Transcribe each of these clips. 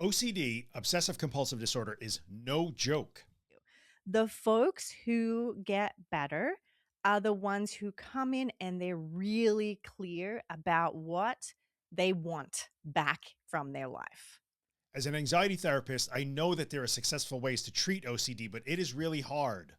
OCD, obsessive compulsive disorder, is no joke. The folks who get better are the ones who come in and they're really clear about what they want back from their life. As an anxiety therapist, I know that there are successful ways to treat OCD, but it is really hard.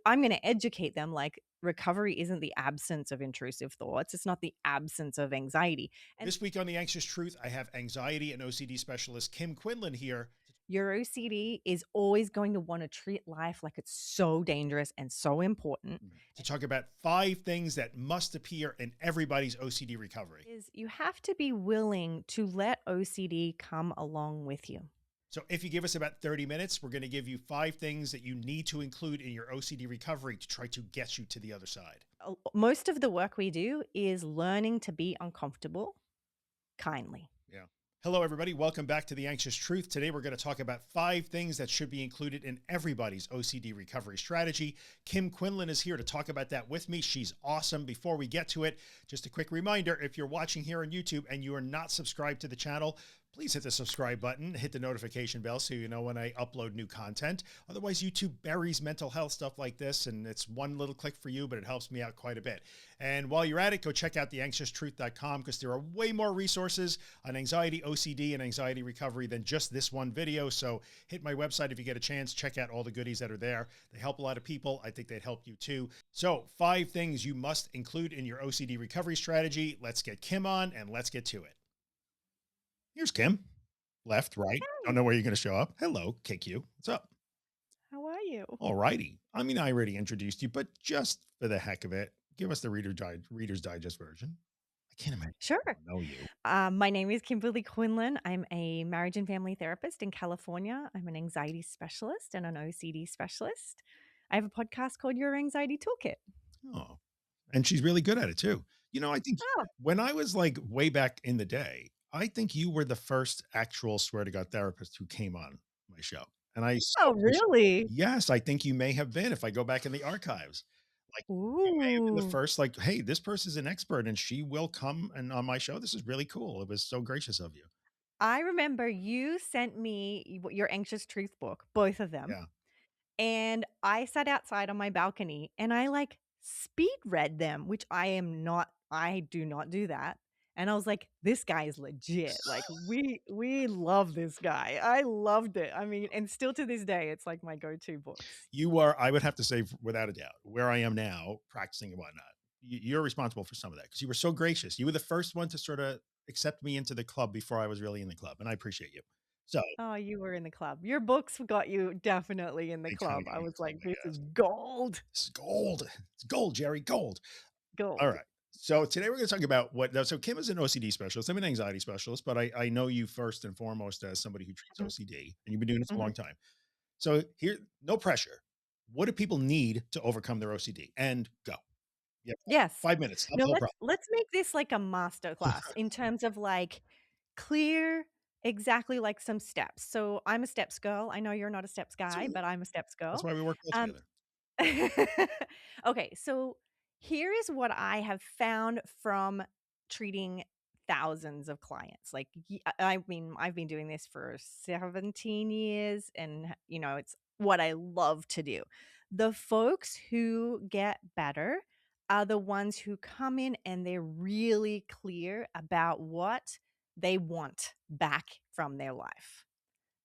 I'm going to educate them like recovery isn't the absence of intrusive thoughts. It's not the absence of anxiety. And This week on The Anxious Truth, I have anxiety and OCD specialist Kim Quinlan here. your OCD is always going to want to treat life like it's so dangerous and so important. To talk about 5 things that must appear in everybody's OCD recovery. Is you have to be willing to let OCD come along with you. So if you give us about 30 minutes, we're going to give you 5 things that you need to include in your OCD recovery to try to get you to the other side. Most of the work we do is learning to be uncomfortable kindly. Yeah. Hello, everybody. Welcome back to The Anxious Truth. Today, we're going to talk about 5 things that should be included in everybody's OCD recovery strategy. Kim Quinlan is here to talk about that with me. She's awesome. Before we get to it, just a quick reminder, if you're watching here on YouTube and you are not subscribed to the channel, please hit the subscribe button, hit the notification bell so you know when I upload new content. Otherwise, YouTube buries mental health stuff like this, and it's one little click for you, but it helps me out quite a bit. And while you're at it, go check out theanxioustruth.com because there are way more resources on anxiety, OCD, and anxiety recovery than just this one video. So hit my website if you get a chance. Check out all the goodies that are there. They help a lot of people. I think they'd help you too. So 5 things you must include in your OCD recovery strategy. Let's get Kim on and let's get to it. Here's Kim. Left, right. Don't know where you're going to show up. Hello, KQ. What's up? How are you? All righty. I mean, I already introduced you, but just for the heck of it, give us the Reader's Digest version. I can't imagine. Sure. I don't know you. My name is Kimberley Quinlan. I'm a marriage and family therapist in California. I'm an anxiety specialist and an OCD specialist. I have a podcast called Your Anxiety Toolkit. Oh, and she's really good at it too. You know, I think Oh, when I was like way back in the day, I think you were the first actual swear to God therapist who came on my show. And I so oh, appreciate. really? Yes, I think you may have been if I go back in the archives. Like you may have been the Ooh. first, like, hey, this person's an expert and she will come and on my show. This is really cool. It was so gracious of you. I remember you sent me your Anxious Truth book, both of them. Yeah. And I sat outside on my balcony and I like speed read them, which I do not do that. And I was like, this guy is legit. Like we love this guy. I loved it. I mean, and still to this day, it's like my go-to books. You are, I would have to say, without a doubt, where I am now, practicing and whatnot. You're responsible for some of that because you were so gracious. You were the first one to sort of accept me into the club before I was really in the club, and I appreciate you. So, Oh, you were in the club. Your books got you definitely in the they club. totally I got me was like, in the club, I this is guess. gold. This is gold. It's gold, Jerry, gold. All Gold. right. So today we're going to talk about so Kim is an OCD specialist. I'm an anxiety specialist, but I know you first and foremost as somebody who treats Mhm, OCD, and you've been doing this a long mhm. time. So here, no pressure. What do people need to overcome their OCD? And go. Yeah, Yes. 5 minutes. Not No, the whole let's make this like a master class problem. in terms of like clear exactly like some steps. So I'm a steps girl. I know you're not a steps guy, So but I'm a steps that's girl. why we work well Um, together. okay, so here is what I have found from treating thousands of clients. Like, I mean, I've been doing this for 17 years and, it's what I love to do. The folks who get better are the ones who come in and they're really clear about what they want back from their life.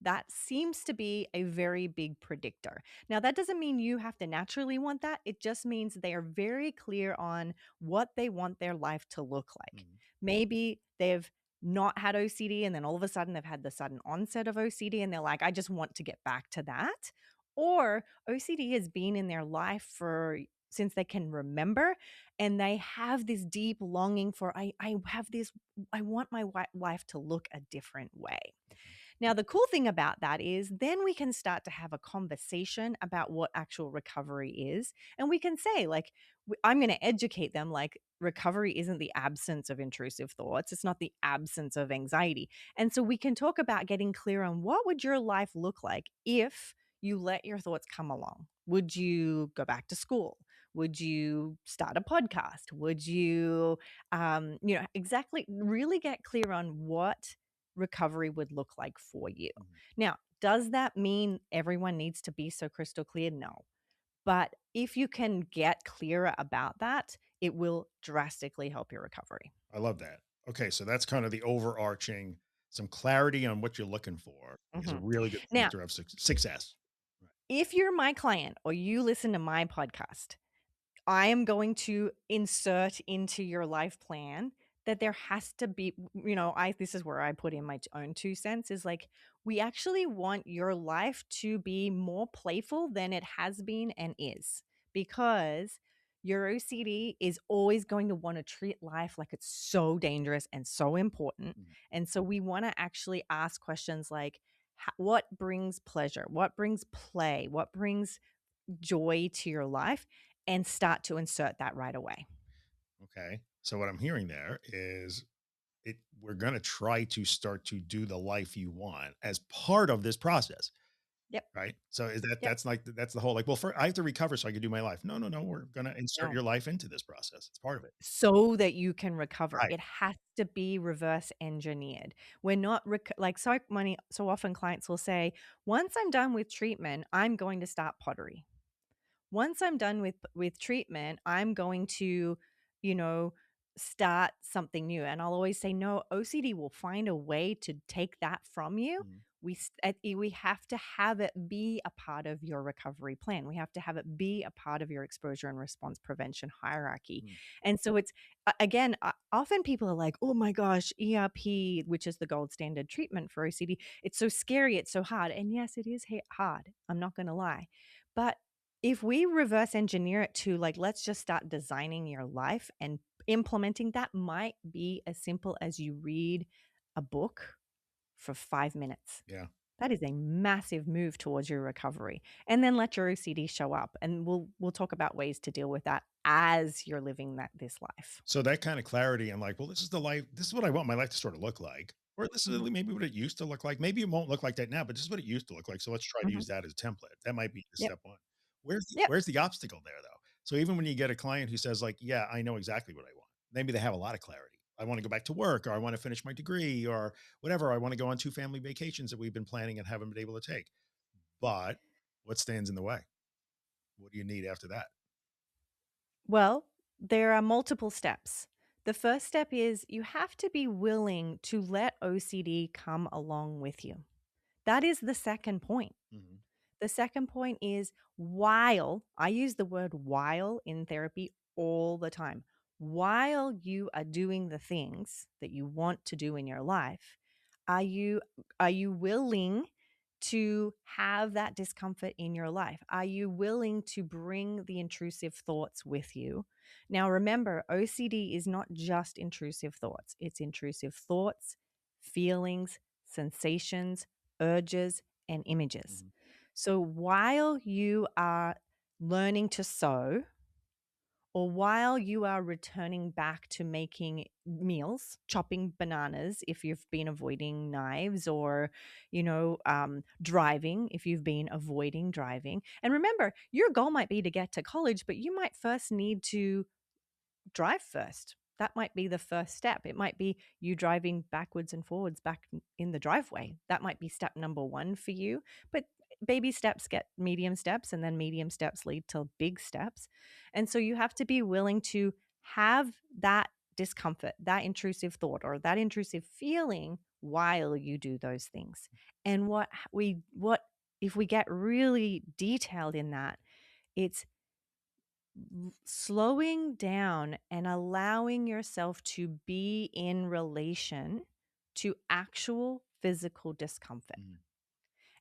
That seems to be a very big predictor. Now, that doesn't mean you have to naturally want that. It just means they are very clear on what they want their life to look like. Mhm. Maybe they've not had OCD and then all of a sudden they've had the sudden onset of OCD and they're like, I just want to get back to that. Or OCD has been in their life for since they can remember and they have this deep longing for I want my life to look a different way. Okay. Now, the cool thing about that is then we can start to have a conversation about what actual recovery is. And we can say, like, I'm going to educate them, like, recovery isn't the absence of intrusive thoughts. It's not the absence of anxiety. And so we can talk about getting clear on what would your life look like if you let your thoughts come along. Would you go back to school? Would you start a podcast? Would you, exactly really get clear on what recovery would look like for you. Mhm. Now, does that mean everyone needs to be so crystal clear? No. But if you can get clearer about that, it will drastically help your recovery. I love that. Okay, so that's kind of the overarching, some clarity on what you're looking for is a Mhm. really good Now, predictor of success. Right. if you're my client or you listen to my podcast, I am going to insert into your life plan that there has to be, I this is where I put in my own 2 cents is like, we actually want your life to be more playful than it has been and is, because your OCD is always going to want to treat life like it's so dangerous and so important. Mhm. And so we want to actually ask questions like, what brings pleasure? What brings play? What brings joy to your life, and start to insert that right away. Okay. So what I'm hearing there is we're going to try to start to do the life you want as part of this process. Yep. Right. So Yep. that's the whole like, well, I have to recover so I can do my life. No, no, no. We're going to insert No. your life into this process. It's part of it. So that you can recover. Right. It has to be reverse engineered. We're not like so often clients will say, once I'm done with treatment, I'm going to start pottery. Once I'm done with treatment, I'm going to, you know, start something new. And I'll always say, no, OCD will find a way to take that from you. Mhm. We have to have it be a part of your recovery plan. We have to have it be a part of your exposure and response prevention hierarchy. Mhm. And so it's again, often people are like, "Oh my gosh, ERP, which is the gold standard treatment for OCD, it's so scary, it's so hard." And yes, it is hard. I'm not going to lie, but if we reverse engineer it to like, let's just start designing your life and implementing, that might be as simple as you read a book for 5 minutes. Yeah. That is a massive move towards your recovery. And then let your OCD show up. And we'll talk about ways to deal with that as you're living this life. So that kind of clarity, I'm like, well, this is the life. This is what I want my life to sort of look like. Or this is Mhm, maybe what it used to look like. Maybe it won't look like that now, but this is what it used to look like. So let's try to mhm. use that as a template. That might be Yep. step one. Yep. Where's the obstacle there though? So even when you get a client who says like, yeah, I know exactly what I want. Maybe they have a lot of clarity. I want to go back to work, or I want to finish my degree, or whatever. I want to go on 2 family vacations that we've been planning and haven't been able to take. But what stands in the way? What do you need after that? Well, there are multiple steps. The first step is you have to be willing to let OCD come along with you. That is the second point. Mhm. The second point is, while I use the word while in therapy all the time, while you are doing the things that you want to do in your life, are you are you willing to have that discomfort in your life? Are you willing to bring the intrusive thoughts with you? Now remember, OCD is not just intrusive thoughts. It's intrusive thoughts, feelings, sensations, urges, and images. Mhm. So while you are learning to sew, or while you are returning back to making meals, chopping bananas if you've been avoiding knives, or, driving if you've been avoiding driving. And remember, your goal might be to get to college, but you might first need to drive first. That might be the first step. It might be you driving backwards and forwards back in the driveway. That might be step number one for you. But baby steps get medium steps, and then medium steps lead to big steps. And so you have to be willing to have that discomfort, that intrusive thought, or that intrusive feeling while you do those things. And what if we get really detailed in that, it's slowing down and allowing yourself to be in relation to actual physical discomfort, Mhm.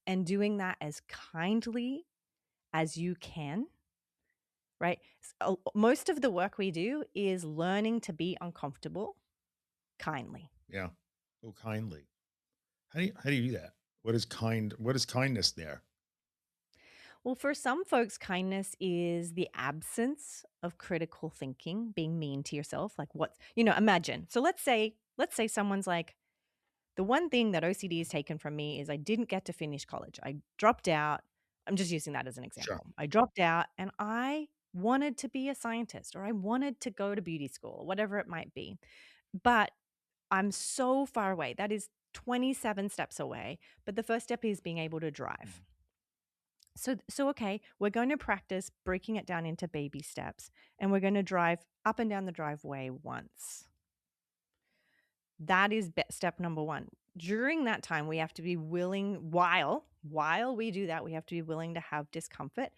and doing that as kindly as you can, right? Most of the work we do is learning to be uncomfortable kindly. Yeah. Oh, kindly. How do you do that? What is kindness there? Well, for some folks, kindness is the absence of critical thinking, being mean to yourself. Like, imagine. So let's say someone's like, the one thing that OCD has taken from me is I didn't get to finish college. I dropped out. I'm just using that as an Sure. example. I dropped out and I wanted to be a scientist, or I wanted to go to beauty school, or whatever it might be. But I'm so far away. That is 27 steps away, but the first step is being able to drive. Mhm. So okay, we're going to practice breaking it down into baby steps, and we're going to drive up and down the driveway once. That is step number 1. During that time, we have to be willing while we do that, we have to be willing to have discomfort.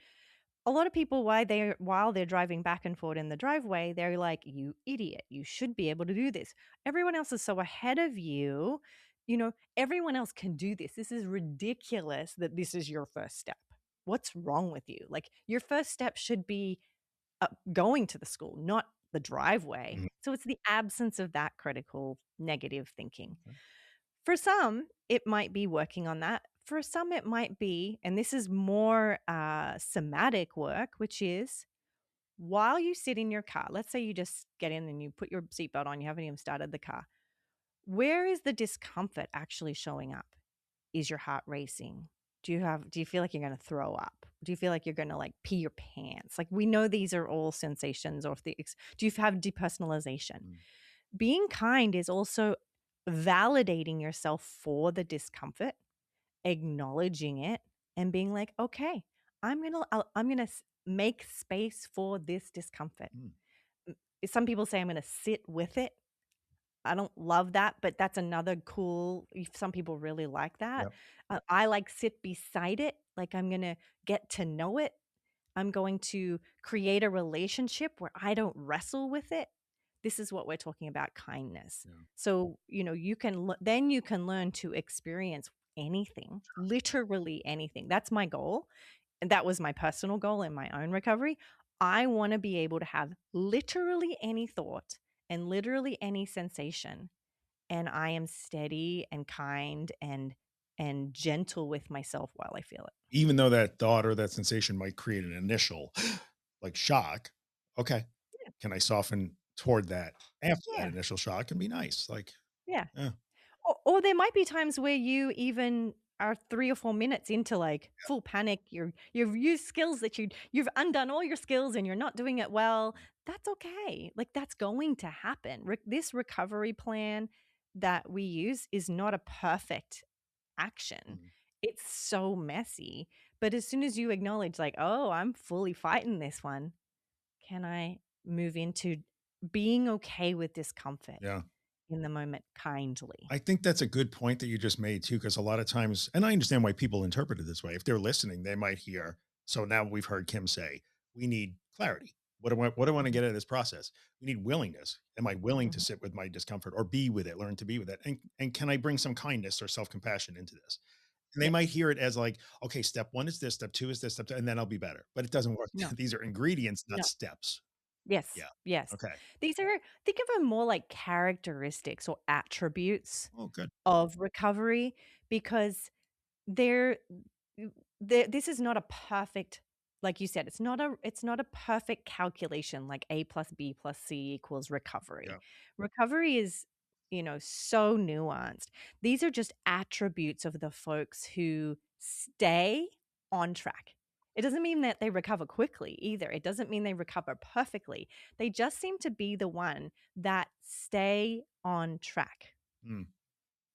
A lot of people, while they're driving back and forth in the driveway, they're like, "You idiot, you should be able to do this. Everyone else is so ahead of you. Everyone else can do this. This is ridiculous that this is your first step. What's wrong with you? Like, your first step should be going to the school, not the driveway." Mhm. So it's the absence of that critical negative thinking. Okay. For some, it might be working on that. For some, it might be, and this is more somatic work, which is while you sit in your car, let's say you just get in and you put your seatbelt on, you haven't even started the car. Where is the discomfort actually showing up? Is your heart racing? Do you feel like you're going to throw up? Do you feel like you're going to like pee your pants? Like, we know these are all sensations or things. Do you have depersonalization? Mm. Being kind is also validating yourself for the discomfort, acknowledging it, and being like, "Okay, I'm gonna make space for this discomfort." Mm. M Some people say, "I'm gonna sit with it." I don't love that, but that's another cool if some people really like that. Yep. I like sit beside it, like, I'm gonna get to know it. I'm going to create a relationship where I don't wrestle with it. This is what we're talking about kindness. Yeah. So, then you can learn to experience anything, literally anything. That's my goal. And that was my personal goal in my own recovery. I want to be able to have literally any thought and literally any sensation, and I am steady and kind and gentle with myself while I feel it. Even though that thought or that sensation might create an initial like shock. Okay. Can I soften toward that after that Yeah. initial shock and be nice? Like, Yeah. yeah, Or there might be times where you even are 3 or 4 minutes into, like, full panic, you've used skills that you've undone all your skills and you're not doing it well. That's okay. Like, that's going to happen. This recovery plan that we use is not a perfect action. mhm, It's so messy, but as soon as you acknowledge, like, "Oh, I'm fully fighting this one," can I move into being okay with discomfort yeah. in the moment kindly? I think that's a good point that you just made too, because a lot of times, and I understand why people interpret it this way. If they're listening, they might hear. So now we've heard Kim say, we need clarity. What do I want to Mhm, get out of this process? We need willingness. Am I willing to mhm. sit with my discomfort or be with it, learn to be with it? And can I bring some kindness or self-compassion into this? And they Yep. might hear it as like, okay, step one is this, step two is this, and then I'll be better. But it doesn't work. No, These are ingredients, not no. steps. Yes, Yeah. yes. Okay. These are think of them more like characteristics or attributes Oh, good. of recovery because they're this is not a perfect, like you said, it's not a perfect calculation like A plus B plus C equals Yeah. recovery. Recovery is, so nuanced. These are just attributes of the folks who stay on track. It doesn't mean that they recover quickly either. It doesn't mean they recover perfectly. They just seem to be the one that stay on track. Mm,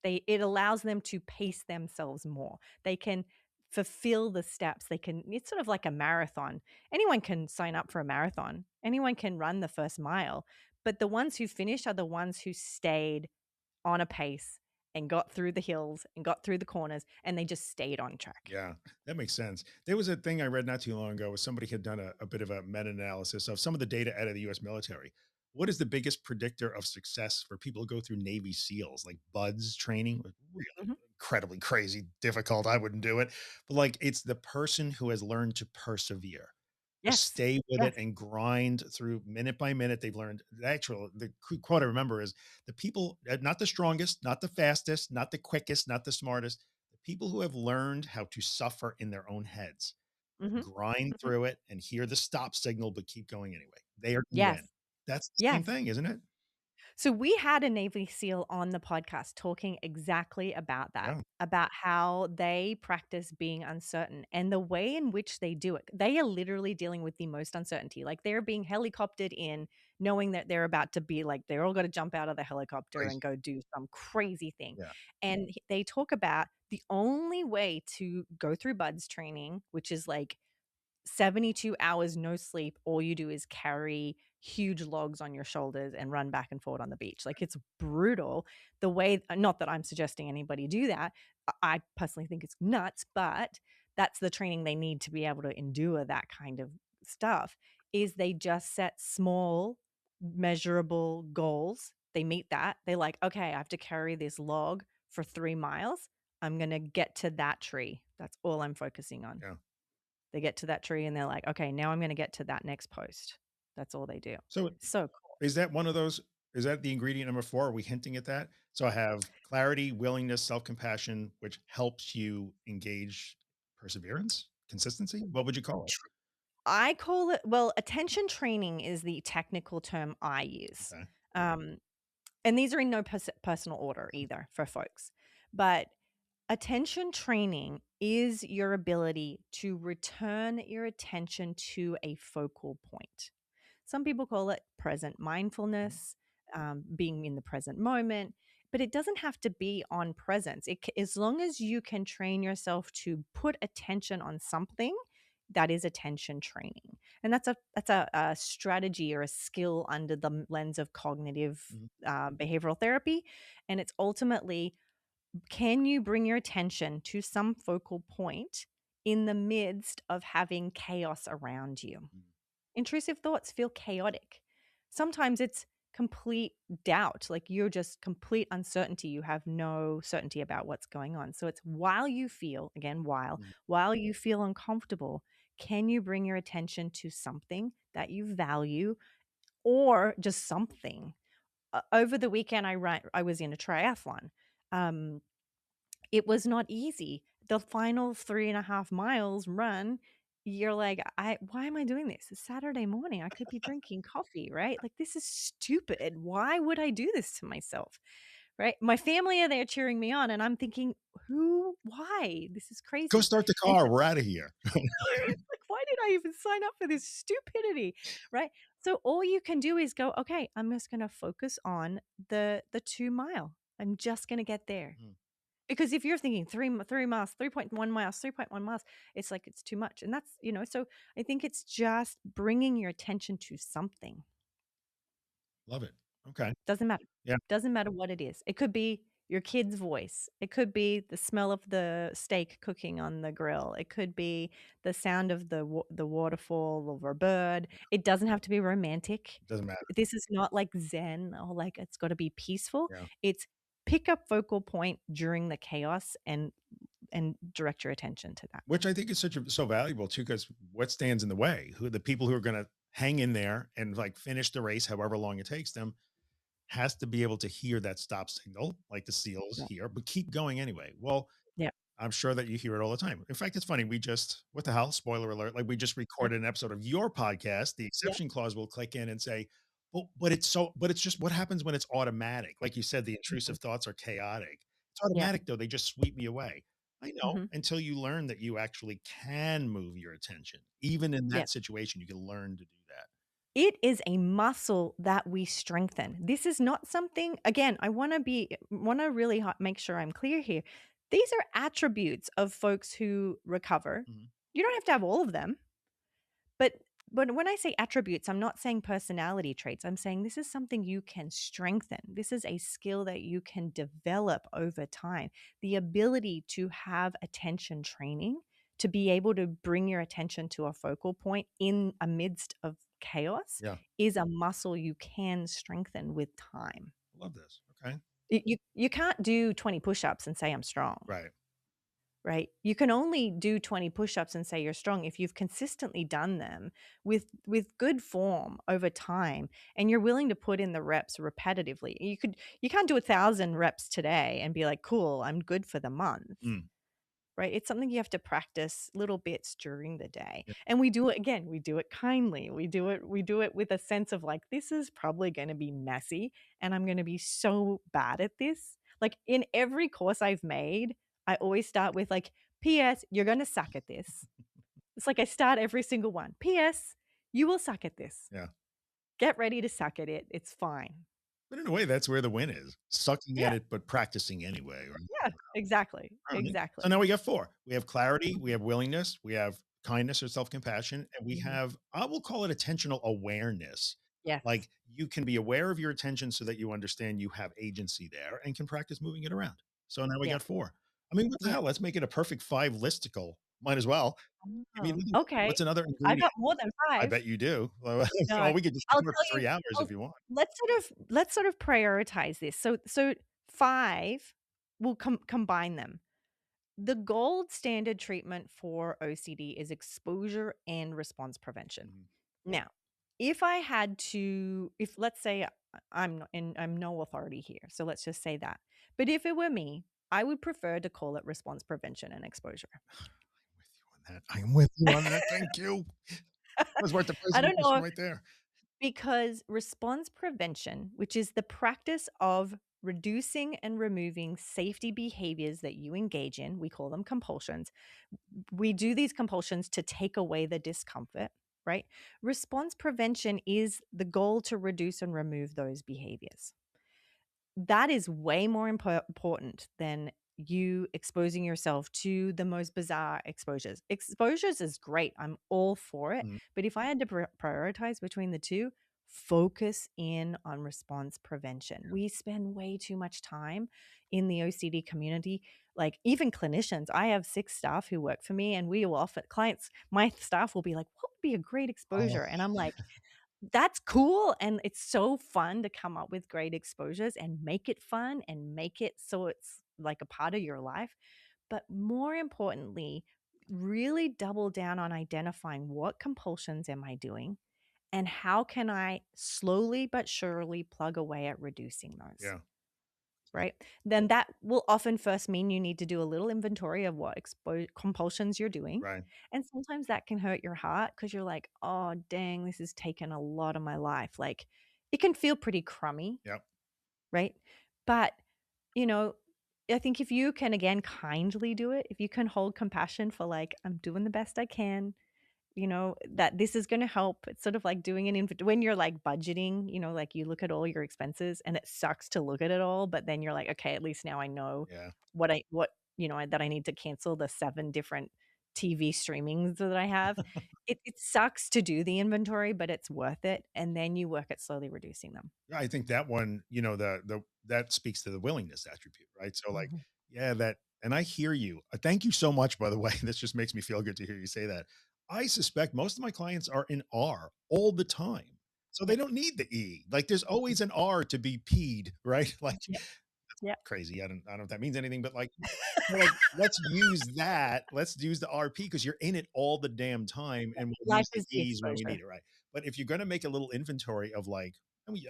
It allows them to pace themselves more. They can fulfill the steps. It's sort of like a marathon. Anyone can sign up for a marathon. Anyone can run the first mile, but the ones who finish are the ones who stayed on a pace and got through the hills and got through the corners, and they just stayed on track. yeah, that makes sense. There was a thing I read not too long ago where somebody had done a bit of a meta-analysis of some of the data out of the US military. What is the biggest predictor of success for people who go through Navy SEALs, like buds training? Really Mhm. incredibly crazy, difficult. I wouldn't do it. But like it's the person who has learned to persevere, to Yes. stay with it Yes. and grind through minute by minute. They've learned the quote I remember is the people, not the strongest, not the fastest, not the quickest, not the smartest, the people who have learned how to suffer in their own heads, Mhm. grind Mhm. through it and hear the stop signal, but keep going anyway. They are going to Yes. win. That's the same Yes. thing, isn't it? So we had a Navy SEAL on the podcast talking exactly about that, Yeah. about how they practice being uncertain and the way in which they do it. They are literally dealing with the most uncertainty. Like, they're being helicoptered in knowing that they're about to be like, they're all got to jump out of the helicopter Right. and go do some crazy thing. Yeah. And they talk about the only way to go through buds training, which is like 72 hours no sleep, all you do is carry huge logs on your shoulders and run back and forth on the beach. Like, it's brutal. The way, not that I'm suggesting anybody do that. I personally think it's nuts, but that's the training they need to be able to endure that kind of stuff. Is they just set small, measurable goals. They meet that. They like, okay, I have to carry this log for 3 miles. I'm going to get to that tree. That's all I'm focusing on. Yeah. They get to that tree and they're like, "Okay, now I'm gonna get to that next post." That's all they do. So So cool. is that one of those? Is that the ingredient number four? Are we hinting at that? So I have clarity, willingness, self-compassion, which helps you engage perseverance, consistency. What would you call it? I call it, well, attention training is the technical term I use. Okay. Um, and these are in no personal order either for folks. But attention training is your ability to return your attention to a focal point. Some people call it present Mhm. mindfulness, being in the present moment, but it doesn't have to be on presence. As long as you can train yourself to put attention on something, that is attention training, and that's a strategy or a skill under the lens of cognitive Mhm. behavioral therapy, and it's ultimately, can you bring your attention to some focal point in the midst of having chaos around you? Mhm. Intrusive thoughts feel chaotic. Sometimes it's complete doubt, like you're just complete uncertainty. You have no certainty about what's going on. So it's while you feel, again, Mhm. while you feel uncomfortable, can you bring your attention to something that you value or just something? Over the weekend, I was in a triathlon. Um, it was not easy. The final 3.5 miles run, you're like, why am I doing this? It's Saturday morning. I could be drinking coffee, right? Like, this is stupid. Why would I do this to myself? Right? My family are there cheering me on, and I'm thinking, why? This is Go crazy. start the And car. We're out of here. like, why did I even sign up for this stupidity? Right? So all you can do is go, okay, I'm just gonna focus on the 2 mile. I'm just gonna get there. Mhm. Because if you're thinking 3 miles, 3.1 miles, 3.1 miles, it's like it's too much. And that's, so I think it's just bringing your attention to something. Love it. Okay. Doesn't matter. Yeah. Doesn't matter what it is. It could be your kid's voice. It could be the smell of the steak cooking on the grill. It could be the sound of the waterfall of a bird. It doesn't have to be romantic. Doesn't matter. This is not like Zen or like it's got to be peaceful. Yeah. It's pick up focal point during the chaos and direct your attention to that. Which I think is so valuable too, because what stands in the way? Who the people who are going to hang in there and like finish the race, however long it takes them, has to be able to hear that stop signal, like the seals Yeah. here, but keep going anyway. Well, Yeah. I'm sure that you hear it all the time. In fact, it's funny. What the hell? Spoiler alert. Like we just Yeah. recorded an episode of your podcast. The Yeah. exception clause will click in and say, but it's just what happens when it's automatic. Like you said, the Mhm. intrusive thoughts are chaotic. It's Yeah. automatic though. They just sweep me away. I know Mhm. until you learn that you actually can move your attention. Even in Yeah. that situation, you can learn to do that. It is a muscle that we strengthen. This is not something, again, I want to really make sure I'm clear here. These are attributes of folks who recover. Mhm. You don't have to have all of them, but when I say attributes, I'm not saying personality traits. I'm saying this is something you can strengthen. This is a skill that you can develop over time. The ability to have attention training, to be able to bring your attention to a focal point in amidst of chaos, Yeah. is a muscle you can strengthen with time. I love this. Okay. You can't do 20 push-ups and say I'm strong. Right. Right? You can only do 20 push-ups and say you're strong if you've consistently done them with good form over time, and you're willing to put in the reps repetitively. You can't do 1,000 reps today and be like, "Cool, I'm good for the month." Mm. Right? It's something you have to practice little bits during the day. Yeah. And we do it, again, we do it kindly. We do it with a sense of like, this is probably going to be messy and I'm going to be so bad at this. Like, in every course I've made, I always start with like, "PS, you're going to suck at this." It's like I start every single one. "PS, you will suck at this." Yeah. Get ready to suck at it. It's fine. But in a way, that's where the win is. Sucking at Yeah. it, but practicing anyway, right? Yeah. Exactly. Alright. So Exactly. now we got 4. We have clarity, we Mhm. have willingness, we have kindness or self-compassion, and we Mhm. have, I will call it attentional awareness. Yes. Like, you can be aware of your attention so that you understand you have agency there and can practice moving it around. So now we Yeah. got 4. I mean, what the Yeah. hell? Let's make it a perfect 5 listicle. Might as well. Give me Oh, another one. okay. What's another I've ingredient? got more than I 5. bet you do. Well, No, we could just I'll talk for tell you 3 hours I'll if you want. let's sort of prioritize this. So 5, we'll combine them. The gold standard treatment for OCD is exposure and response prevention. Mhm. Now, if let's say I'm no authority here, so let's just say that. But if it were me, I would prefer to call it response prevention and exposure. With you on that. I am with you on that. Thank you. Was worth the I don't presentation know right there. because response prevention, which is the practice of reducing and removing safety behaviors that you engage in, we call them compulsions. We do these compulsions to take away the discomfort, right? Response prevention is the goal to reduce and remove those behaviors. That is way more important than you exposing yourself to the most bizarre exposures. Exposures is great. I'm all for it. Mhm. But if I had to prioritize between the two, focus in on response prevention. We spend way too much time in the OCD community. Like even clinicians, I have 6 staff who work for me, and we will often, clients, my staff will be like, what would be a great Oh, exposure? And I'm like, that's cool, and it's so fun to come up with great exposures and make it fun and make it so it's like a part of your life. But more importantly, really double down on identifying what compulsions am I doing and how can I slowly but surely plug away at reducing those. yeah. Right? Then that will often first mean you need to do a little inventory of what compulsions you're doing. Right. And sometimes that can hurt your heart because you're like, oh, dang, this has taken a lot of my life. Like it can feel pretty crummy, Yep. right? But, you know, I think if you can again kindly do it, if you can hold compassion for like, I'm doing the best I can, that this is gonna help. It's sort of like doing an when you're, like, budgeting, like, you look at all your expenses, and it sucks to look at it all, but then you're like, "Okay, at least now I know Yeah. that I need to cancel the 7 different TV streamings that I have." It sucks to do the inventory, but it's worth it, and then you work at slowly reducing them. I think that one, the that speaks to the willingness attribute, right? So like, Mhm. yeah, that and I hear you. Thank you so much, by the way. This just makes me feel good to hear you say that. I suspect most of my clients are in R all the time. So they Yep. don't need the E. Like there's Mhm. always an R to be peed, right? Like Yep. Yep. crazy. I don't know if that means anything, but like, so like, let's use that. Let's use the RP because you're in it all the damn time, and we'll Life use the is the E's when we exposure. need it, right? But if you're going to make a little inventory of like,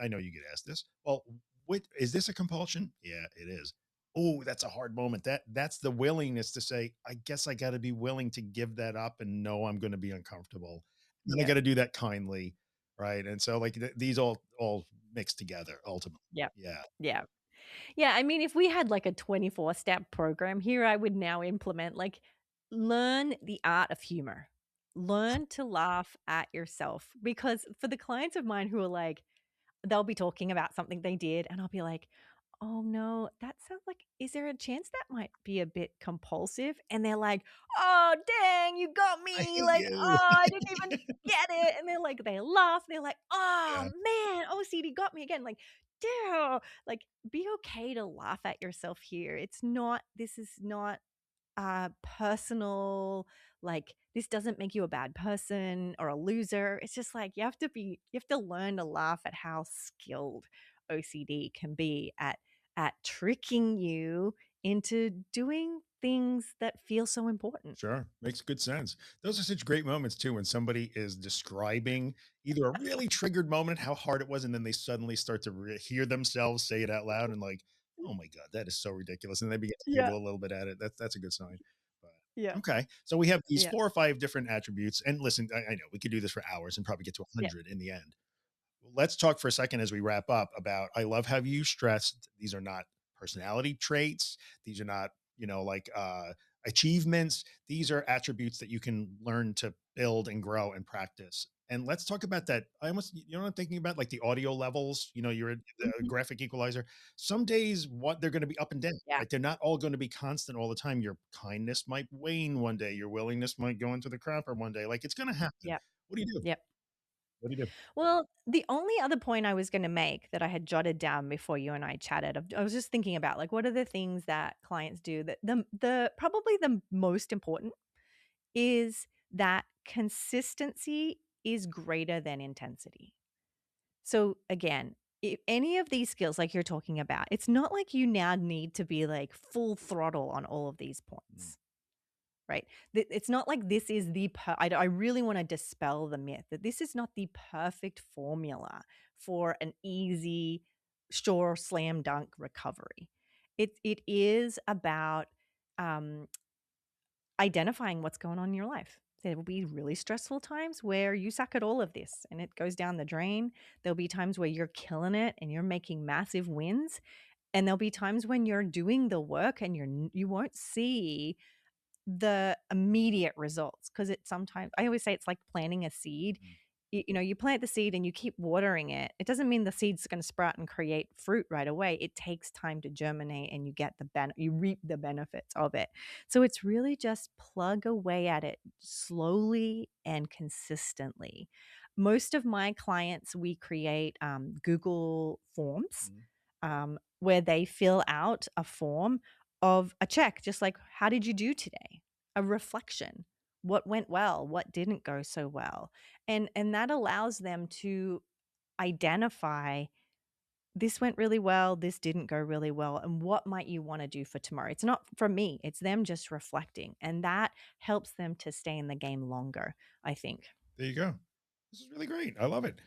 I know you get asked this. Well, what is this a compulsion? Yeah, it is. Oh, that's a hard moment. That's the willingness to say, I guess I got to be willing to give that up and know I'm going to be uncomfortable. And I got Yep. to do that kindly, right? And so like these all mixed together ultimately. Yep. Yeah, Yeah. Yeah, I mean, if we had like a 24-step program here, I would now implement like learn the art of humor. Learn to laugh at yourself because for the clients of mine who are like, they'll be talking about something they did, and I'll be like, "Oh, no, that sounds like is there a chance that might be a bit compulsive?" And they're like, "Oh, dang, you got I me." hate Like, you. "Oh, I didn't even get it." And they're like they laugh. They're like, "Oh, Yeah, man, OCD got me again." Like, "Damn." Like, be okay to laugh at yourself here. This is not personal, like, this doesn't make you a bad person or a loser. It's just like you have to learn to laugh at how skilled OCD can be at tricking you into doing things that feel so important. sure. Makes good sense. Those are such great moments too when somebody is describing either a really triggered moment, how hard it was, and then they suddenly start to hear themselves say it out loud and like, oh my God, that is so ridiculous. And they begin to Yeah, giggle a little bit at it. That's a good sign. But yeah, okay. So we have these yeah, 4 or 5 different attributes. And listen, I know we could do this for hours and probably get to yeah, 100 in the end. Let's talk for a second as we wrap up about I love how you stressed these are not personality traits. These are not, like achievements. These are attributes that you can learn to build and grow and practice. And let's talk about that. I almost, you know what I'm thinking about? Like the audio levels, you're in the Mhm. graphic equalizer. Some days what they're going to be up and down, Yeah. right? They're not all going to be constant all the time. Your kindness might wane one day. Your willingness might go into the crapper one day. Like it's going to happen. Yep. What do you do? Yep. What do you do? Well, the only other point I was gonna make that I had jotted down before you and I chatted, I was just thinking about, like, what are the things that clients do that the probably the most important is that consistency is greater than intensity. So, again, if any of these skills like you're talking about, it's not like you now need to be, like, full throttle on all of these Mm, points. Right? It's not like this is the I really wanna dispel the myth that this is not the perfect formula for an easy, sure, slam dunk recovery. It is about, um, identifying what's going on in your life. There will be really stressful times where you suck at all of this and it goes down the drain. There'll be times where you're killing it and you're making massive wins, and there'll be times when you're doing the work and you won't see the immediate results, because it sometimes I always say it's like planting a seed. mm. You plant the seed and you keep watering it. It doesn't mean the seed's gonna sprout and create fruit right away. It takes time to germinate and you reap the benefits of it. So it's really just plug away at it slowly and consistently. Most of my clients, we create, Google Forms, Mm. where they fill out a form of a check, just like, "How did you do today?" A reflection. What went well? What didn't go so well? And that allows them to identify, "This went really well, this didn't go really well, and what might you wanna do for tomorrow?" It's not from me, it's them just reflecting, and that helps them to stay in the game longer, I think. There you go. This is really great. I love it.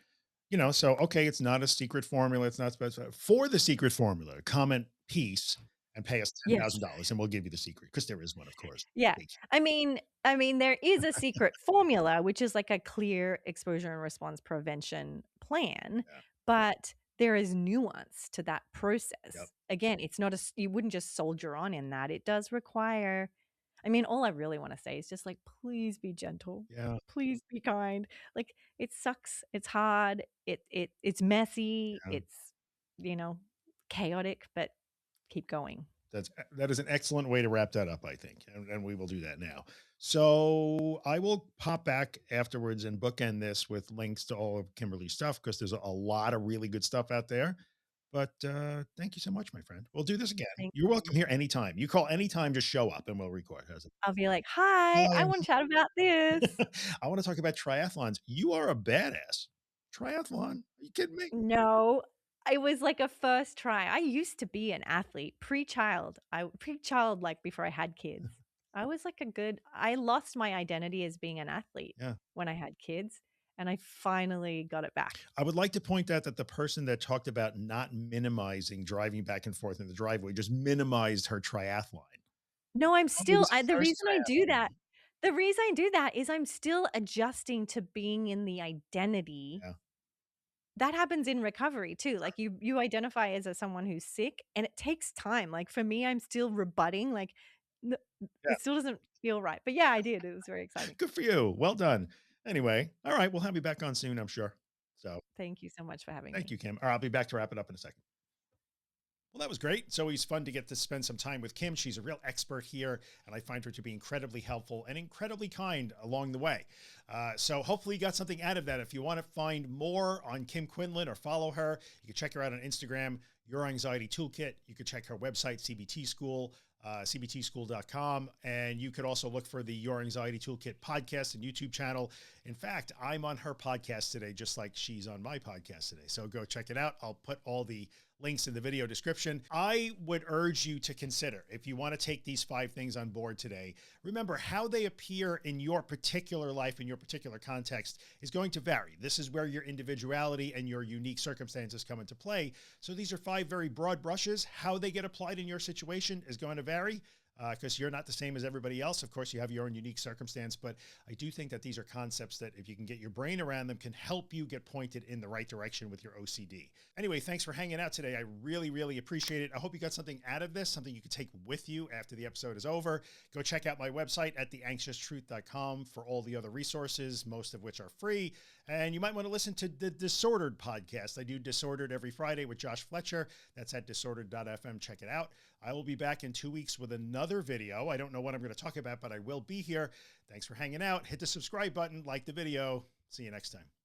So, okay, it's not a secret formula. It's not specified for the secret formula. Comment peace and pay us Yes. $10,000 and we'll give you the secret because there is one, of course. Yeah. Fake. I mean, there is a secret formula, which is like a clear exposure and response prevention plan, Yeah. but there is nuance to that Yep. process. Again, it's not you wouldn't just soldier on in that. It does require, I mean, all I really want to say is just like, please be gentle. Yeah. Please be kind. Like, it sucks. It's hard. It's messy. Yeah. It's, you know, chaotic, but keep going. That is an excellent way to wrap that up, I think. And we will do that now. So I will pop back afterwards and bookend this with links to all of Kimberly's stuff because there's a lot of really good stuff out there. But thank you so much, my friend. We'll do this again. Thank You're welcome you. here anytime. You call anytime, just show up and we'll record. How's it? I'll be like, "Hi, I want to chat about this." I want to talk about triathlons. You are a badass. Triathlon? Are you kidding me? No, it was like a first try. I used to be an athlete pre-child, like, before I had kids. I lost my identity as being an athlete Yeah. when I had kids, and I finally got it back. I would like to point out that the person that talked about not minimizing driving back and forth in the driveway just minimized her triathlon. No, I'm Oh, it still was her first triathlon. the reason I do that is I'm still adjusting to being in the identity. Yeah. That happens in recovery too. Like, you identify as someone who's sick, and it takes time. Like, for me, I'm still rebutting, like, n Yeah. it still doesn't feel right. But yeah, I did. It was very exciting. Good for you. Well done. Anyway, all right. We'll have you back on soon, I'm sure. So Thank you so much for having thank me. you, Kim. All right, I'll be back to wrap it up in a second. Well, that was great. It's always fun to get to spend some time with Kim. She's a real expert here, and I find her to be incredibly helpful and incredibly kind along the way. So hopefully you got something out of that. If you want to find more on Kim Quinlan or follow her, you can check her out on Instagram, Your Anxiety Toolkit. You can check her website, CBT School, cbtschool.com. And you could also look for the Your Anxiety Toolkit podcast and YouTube channel. In fact, I'm on her podcast today, just like she's on my podcast today. So go check it out. I'll put all the links in the video description. I would urge you to consider, if you want to take these 5 things on board today, remember how they appear in your particular life, in your particular context is going to vary. This is where your individuality and your unique circumstances come into play. So these are 5 very broad brushes. How they get applied in your situation is going to vary. because you're not the same as everybody else. Of course, you have your own unique circumstance, but I do think that these are concepts that if you can get your brain around them can help you get pointed in the right direction with your OCD. Anyway, thanks for hanging out today. I really, really appreciate it. I hope you got something out of this, something you can take with you after the episode is over. Go check out my website at theanxioustruth.com for all the other resources, most of which are free. And you might want to listen to the Disordered podcast. I do Disordered every Friday with Josh Fletcher. That's at disordered.fm. Check it out. I will be back in 2 weeks with another video. I don't know what I'm going to talk about, but I will be here. Thanks for hanging out. Hit the subscribe button, like the video. See you next time.